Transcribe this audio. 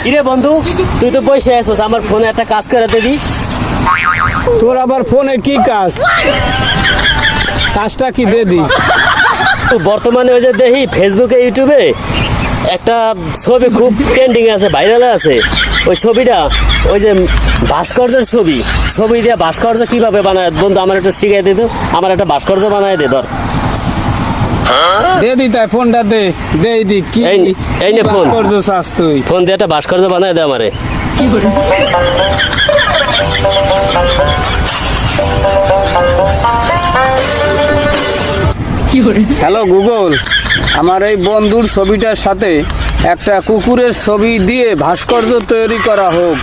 কিরে বন্ধু, তুই তো বসে আছিস, আমার ফোনে একটা কাজ করে দিবি। তোর আবার ফোনে কি কাজ? কাজটা কি দে দি? বর্তমানে ওই যে দেখি ফেসবুকে ইউটিউবে একটা ছবি খুব ট্রেন্ডিং আছে, ভাইরাল আছে। ওই ছবিটা ওই যে ভাস্কর্যের ছবি দিয়ে ভাস্কর্য কিভাবে বানায় বন্ধু, আমার একটু শিখিয়ে দিত। আমার একটা ভাস্কর্য বানায় দে ধর। দে দি তাই ফোনটা দে দি কি এই নে ফোন। ভাস্কর্য চাস তুই? ফোন দিয়ে একটা ভাস্কর্য বানায় দে আমারে। হ্যালো গুগল, আমার এই বন্ধুর ছবিটার সাথে একটা কুকুরের ছবি দিয়ে ভাস্কর্য তৈরি করা হোক।